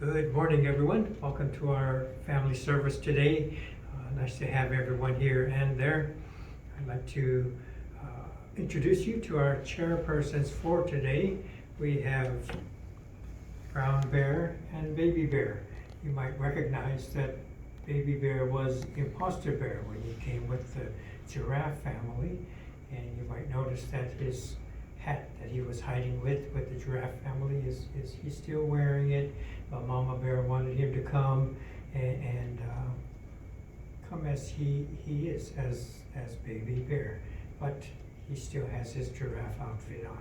Good morning, everyone. Welcome to our family service today. Nice to have everyone here and there. I'd like to introduce you to our chairpersons for today. We have Brown Bear and Baby Bear. You might recognize that Baby Bear was Imposter Bear when he came with the giraffe family, and you might notice that his hat that he was hiding with the giraffe family is he's still wearing it. But Mama Bear wanted him to come and come as he is as Baby Bear, but he still has his giraffe outfit on.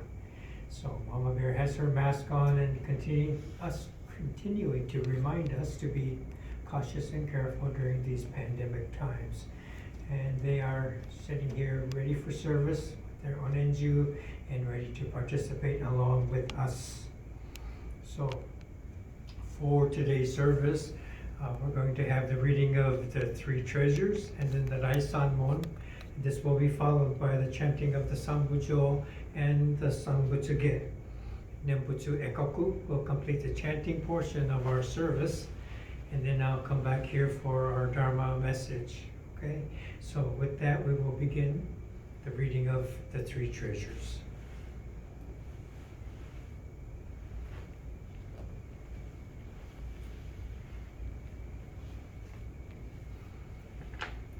So Mama Bear has her mask on and continuing to remind us to be cautious and careful during these pandemic times. And they are sitting here ready for service with their onenju and ready to participate along with us. So for today's service, we're going to have the reading of the three treasures and then the Raisanmon. This will be followed by the chanting of the Sanbutsuge and the Sanbutsuge. Nembutsu Ekoku will complete the chanting portion of our service, and then I'll come back here for our Dharma message. Okay, so with that, we will begin the reading of the three treasures.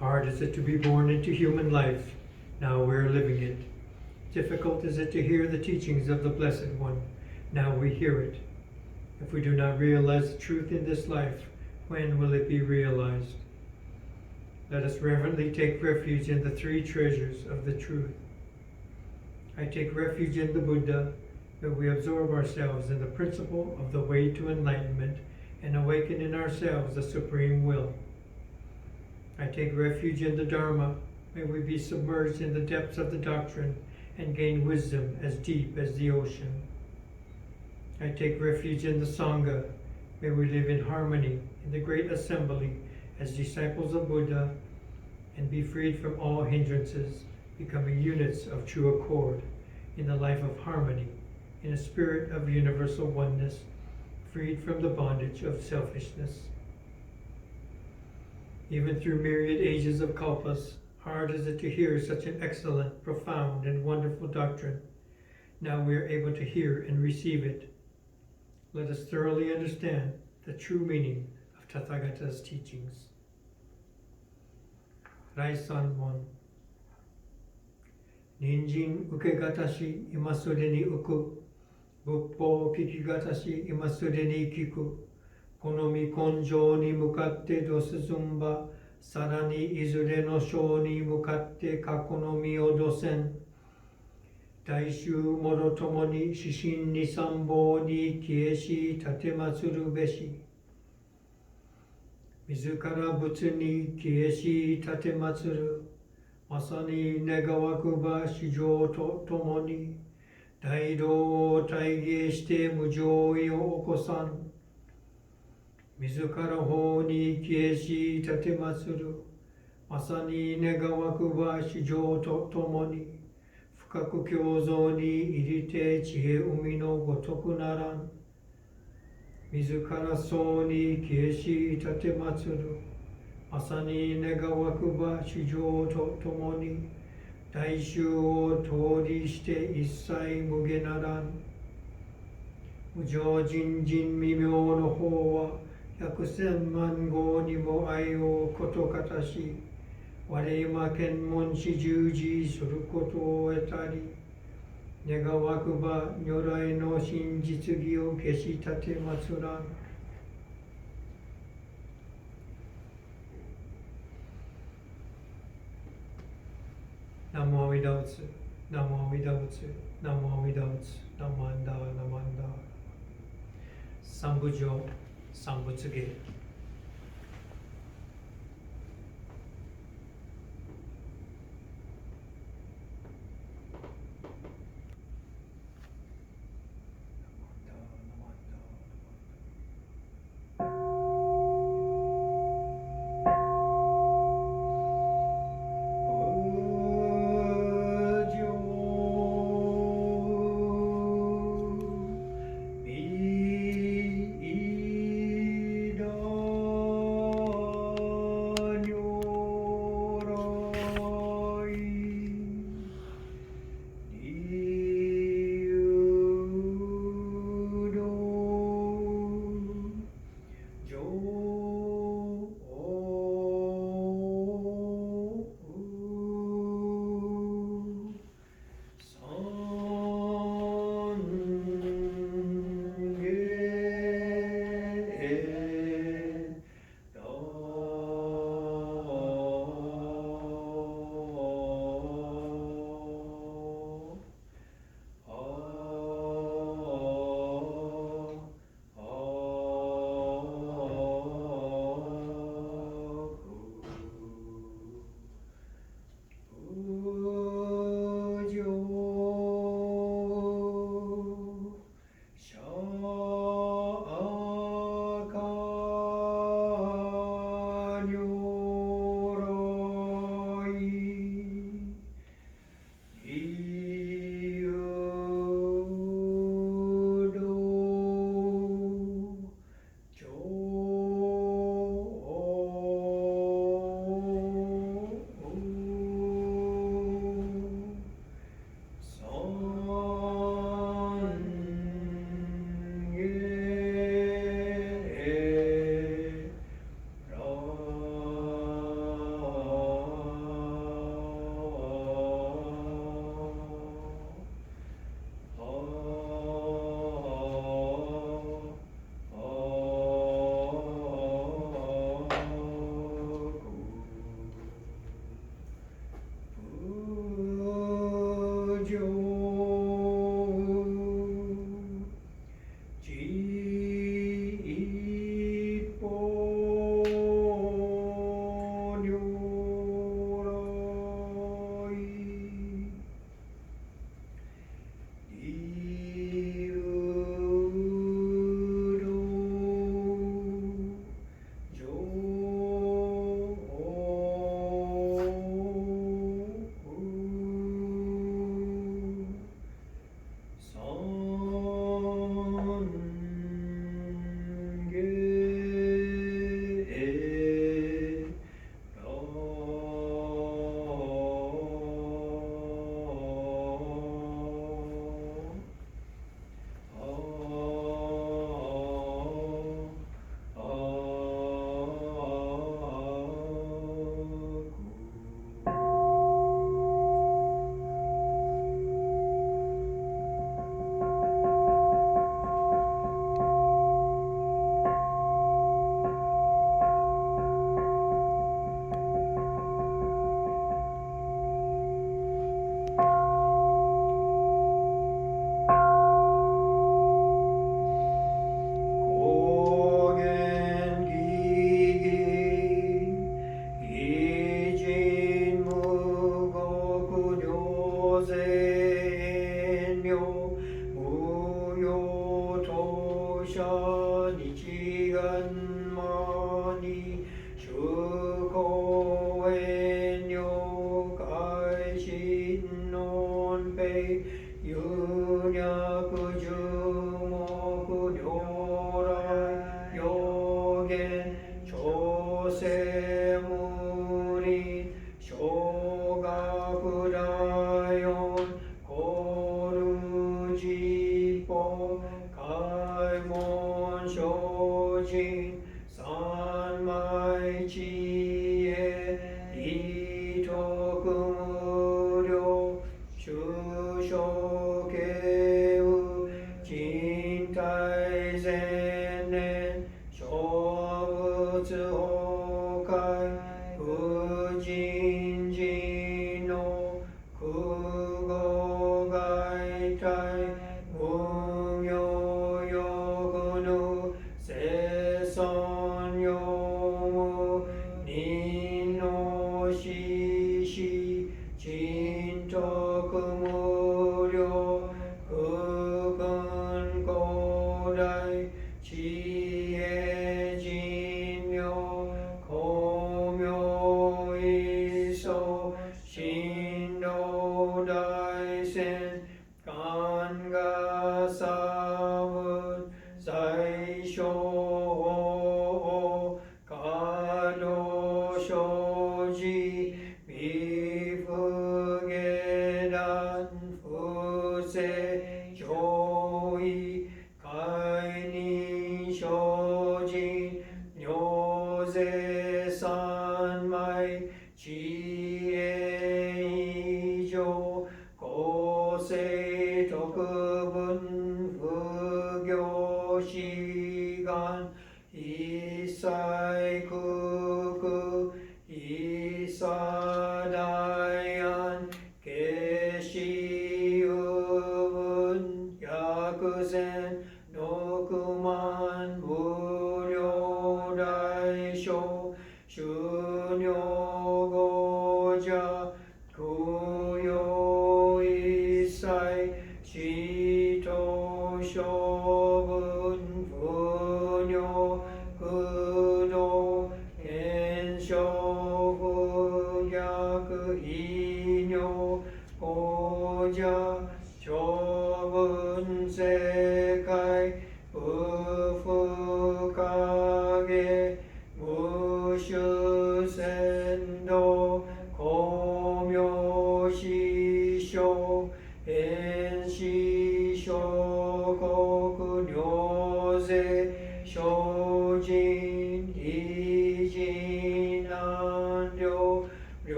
Hard is it to be born into human life. Now we're living it. Difficult is it to hear the teachings of the Blessed One. Now we hear it. If we do not realize the truth in this life, when will it be realized? Let us reverently take refuge in the three treasures of the truth. I take refuge in the Buddha, that we absorb ourselves in the principle of the way to enlightenment and awaken in ourselves the supreme will. I take refuge in the Dharma. May we be submerged in the depths of the doctrine and gain wisdom as deep as the ocean. I take refuge in the Sangha. May we live in harmony in the great assembly as disciples of Buddha and be freed from all hindrances, becoming units of true accord in the life of harmony, in a spirit of universal oneness, freed from the bondage of selfishness. Even through myriad ages of kalpas, hard is it to hear such an excellent, profound, and wonderful doctrine. Now we are able to hear and receive it. Let us thoroughly understand the true meaning of Tathagata's teachings. Raisanmon. Ninjin ukegatashi imasure ni uku, buppo kikigatashi imasure ni kiku. Konomi konjo ni mukatte dosuzumba, sarani izure no sho ni mukatte kakonomi o dosen. Daishu moro tomo ni shishin ni sambo ni kieshi tatematsuru beshi. Mizukara butsu ni kieshi tatematsuru, masani negawakuba shijo to tomo ni, daido o taige shite mujoi o okosan. Mizukara ho ni kieshi tatematsuru, masani negawakuba shijo to tomo ni, fukaku kyozo ni irite chie umi no gotoku naran. Mizukara so ni kieshi tatematsuru, masani negawakuba shijo to tomo ni, daishu o tori shite issai muge naran. Mujo jin jin mimyo no Howa, 100,000万号にも愛をことかたし、我今検問し従事することを得たり、願わくば如来の真実義を消し立てまつらん。南無阿弥陀仏、南無阿弥陀仏、南無阿弥陀仏、南無阿弥陀仏、南無阿弥陀仏。三部上 Sanbutsuge.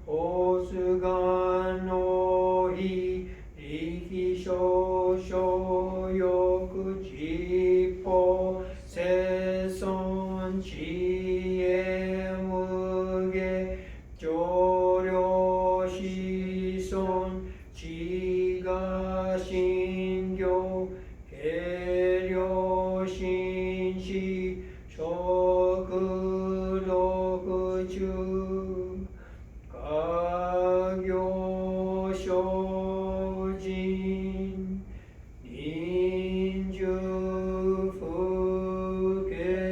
お 교려 시손 지가 신교 계려 신시 쇼그로 그주 가교 쇼진 인주 후계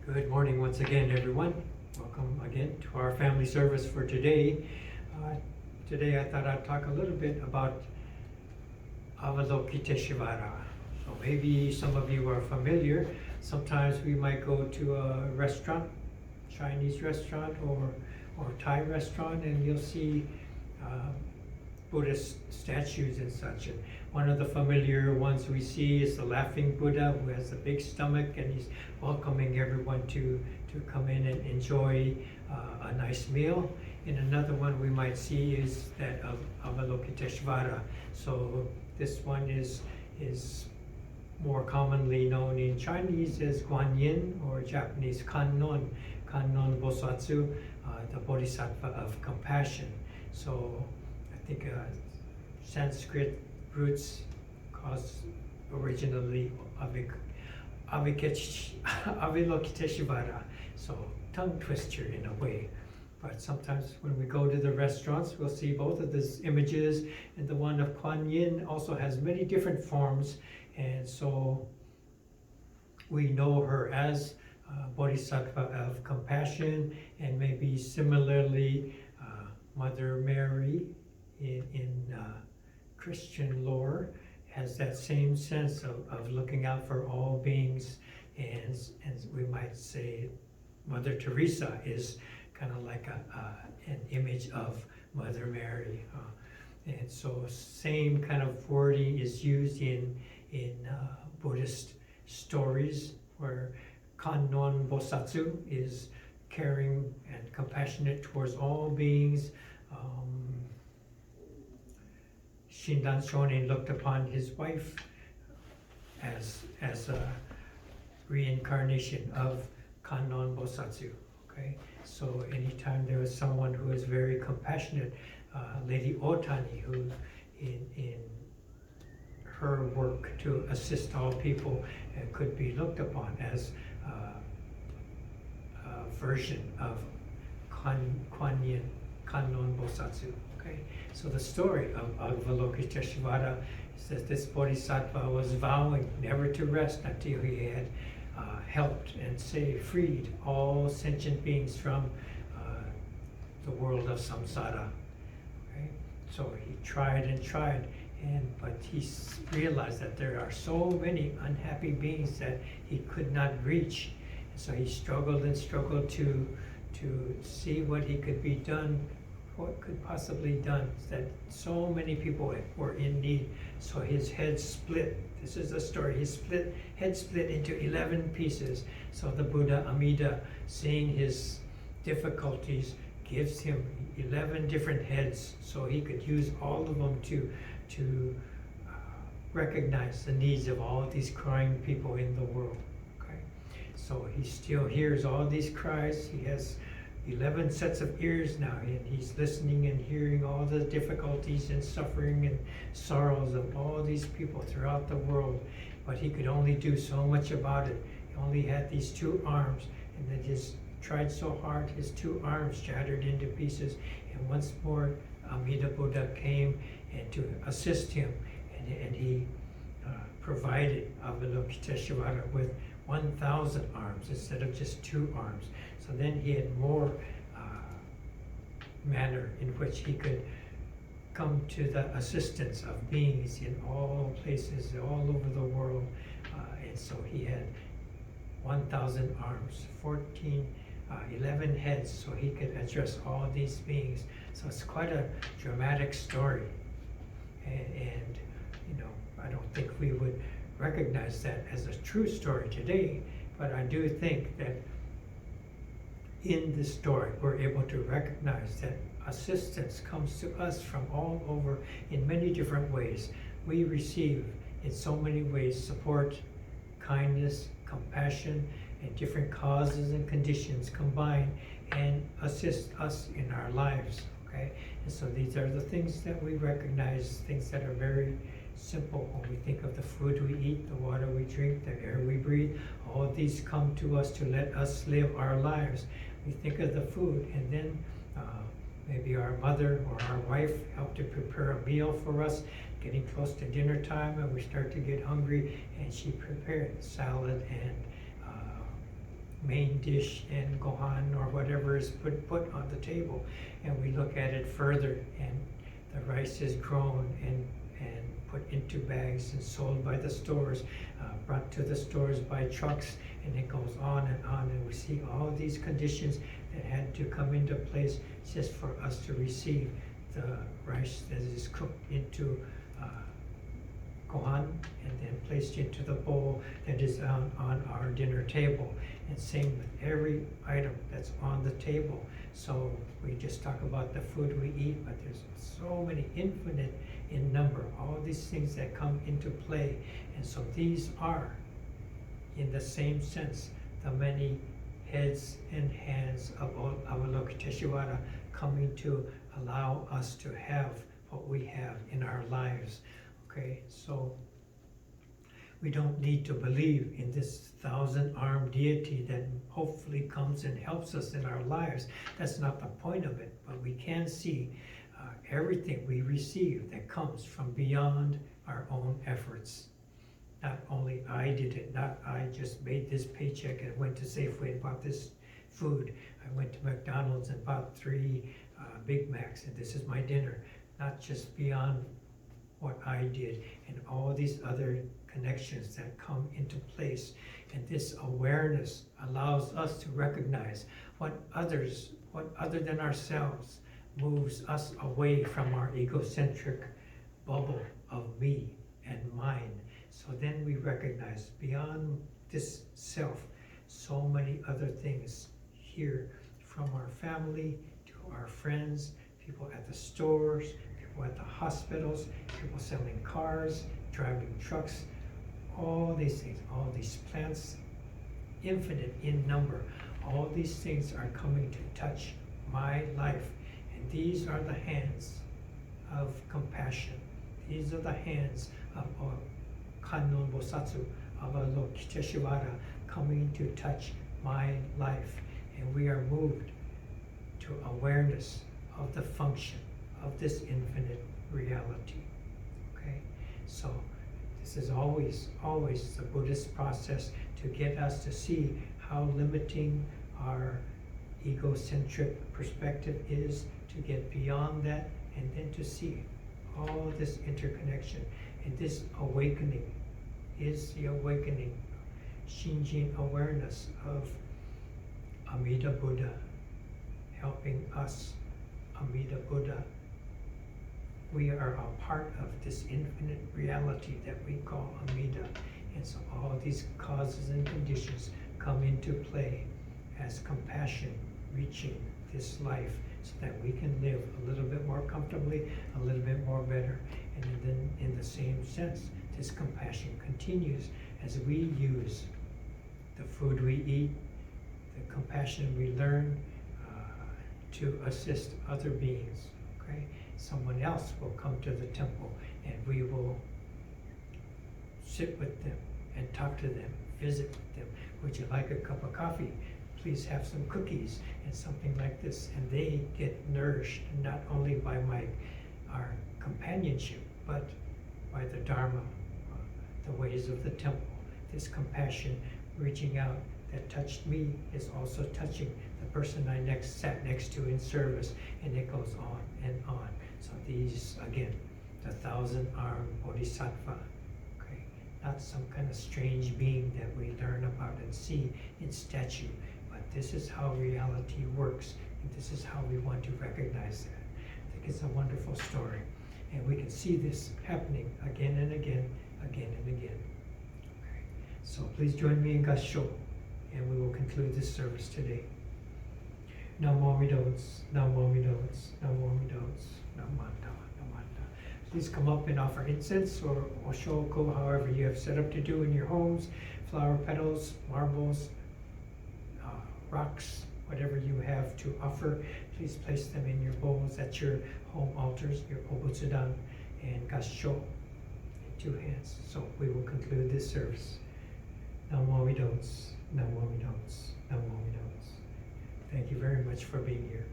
Good morning once again, everyone. Welcome again to our family service for today. Today I thought I'd talk a little bit about Avalokiteshvara. So maybe some of you are familiar. Sometimes we might go to a restaurant, Chinese restaurant or Thai restaurant, and you'll see Buddhist statues and such. And one of the familiar ones we see is the laughing Buddha, who has a big stomach, and he's welcoming everyone to come in and enjoy a nice meal. And another one we might see is that of Avalokiteshvara. So this one is more commonly known in Chinese as Guanyin, or Japanese Kannon, Kannon Bosatsu, the Bodhisattva of compassion. So I think Sanskrit roots cause originally Avalokiteshvara, so tongue twister in a way. But sometimes when we go to the restaurants, we'll see both of these images, and the one of Kuan Yin also has many different forms, and so we know her as Bodhisattva of compassion, and maybe similarly Mother Mary in Christian lore has that same sense of looking out for all beings, and we might say Mother Teresa is kind of like an image of Mother Mary. And so same kind of wording is used in Buddhist stories, where Kannon Bosatsu is caring and compassionate towards all beings. Shindan Shonin looked upon his wife as a reincarnation of Kannon Bosatsu. Okay, so anytime there was someone who is very compassionate, Lady Otani, who in her work to assist all people could be looked upon as a version of Kuan Yin, Kannon Bosatsu. Okay, so the story of Avalokiteshvara is that this bodhisattva was vowing never to rest until he had helped and freed all sentient beings from the world of samsara. Okay? So he tried and tried, but he realized that there are so many unhappy beings that he could not reach. And so he struggled and struggled to to see what he could be done, what could possibly done, that so many people were in need. So his head split. This is the story. His head split into 11 pieces. So the Buddha Amida, seeing his difficulties, gives him 11 different heads so he could use all of them to recognize the needs of all these crying people in the world. Okay? So he still hears all these cries. He has 11 sets of ears now, and he's listening and hearing all the difficulties and suffering and sorrows of all these people throughout the world. But he could only do so much about it. He only had these 2 arms, and then he tried so hard, his 2 arms shattered into pieces. And once more, Amida Buddha came and to assist him, and he provided Avalokiteshvara with 1,000 arms instead of just 2 arms. So then he had more manner in which he could come to the assistance of beings in all places, all over the world. And so he had 1,000 arms, 11 heads, so he could address all these beings. So it's quite a dramatic story. And you know, I don't think we would recognize that as a true story today, but I do think that in this story, we're able to recognize that assistance comes to us from all over in many different ways. We receive in so many ways support, kindness, compassion, and different causes and conditions combine and assist us in our lives. Okay? And so these are the things that we recognize, things that are very simple when we think of the food we eat, the water we drink, the air we breathe. All of these come to us to let us live our lives. We think of the food, and then maybe our mother or our wife helped to prepare a meal for us, getting close to dinner time, and we start to get hungry, and she prepared salad and main dish and gohan or whatever is put on the table. And we look at it further, and the rice is grown and put into bags and sold by the stores, brought to the stores by trucks, and it goes on, and we see all these conditions that had to come into place just for us to receive the rice that is cooked into gohan and then placed into the bowl that is on our dinner table. And same with every item that's on the table. So we just talk about the food we eat, but there's so many, infinite in number, all these things that come into play. And so these are, in the same sense, the many heads and hands of Avalokiteshvara coming to allow us to have what we have in our lives. Okay, so we don't need to believe in this 1,000-armed deity that hopefully comes and helps us in our lives. That's not the point of it, but we can see everything we receive that comes from beyond our own efforts. Not only I did it, not I just made this paycheck and went to Safeway and bought this food. I went to McDonald's and bought 3 Big Macs, and this is my dinner. Not just beyond what I did, and all these other connections that come into place. And this awareness allows us to recognize what other than ourselves moves us away from our egocentric bubble of me and mine. So then we recognize beyond this self so many other things here, from our family to our friends, people at the stores, people at the hospitals, people selling cars, driving trucks, all these things, all these plants, infinite in number. All these things are coming to touch my life. And these are the hands of compassion. These are the hands of Kannon Bosatsu, Avalokiteshvara, coming to touch my life. And we are moved to awareness of the function of this infinite reality. Okay? So this is always the Buddhist process to get us to see how limiting our egocentric perspective is, to get beyond that, and then to see all this interconnection. And this awakening is the awakening, Shinjin awareness of Amida Buddha, helping us, Amida Buddha. We are a part of this infinite reality that we call Amida. And so all these causes and conditions come into play as compassion reaching this life so that we can live a little bit more comfortably, a little bit more better. And then in the same sense, this compassion continues as we use the food we eat, the compassion we learn to assist other beings. Okay? Someone else will come to the temple and we will sit with them and talk to them, visit with them. Would you like a cup of coffee? Please have some cookies and something like this. And they get nourished not only by our companionship, but by the Dharma, the ways of the temple. This compassion reaching out that touched me is also touching the person I sat next to in service, and it goes on and on. So these, again, the 1,000-armed Bodhisattva, okay, not some kind of strange being that we learn about and see in statue, but this is how reality works, and this is how we want to recognize that. I think it's a wonderful story, and we can see this happening again and again, again and again. Okay. So please join me in Gassho, and we will conclude this service today. Namo Midos, Namo Midos, Namo Midos, Namanda, Namanda. Please come up and offer incense or Oshoko, however you have set up to do in your homes, flower petals, marbles, rocks, whatever you have to offer. Please place them in your bowls at your home altars, your Obutsudan and Gassho in 2 hands. So we will conclude this service. Namo Midos, Namo Midos, Namo Midos. Thank you very much for being here.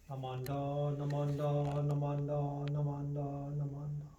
Namanda, Namanda, Namanda, Namanda, Namanda.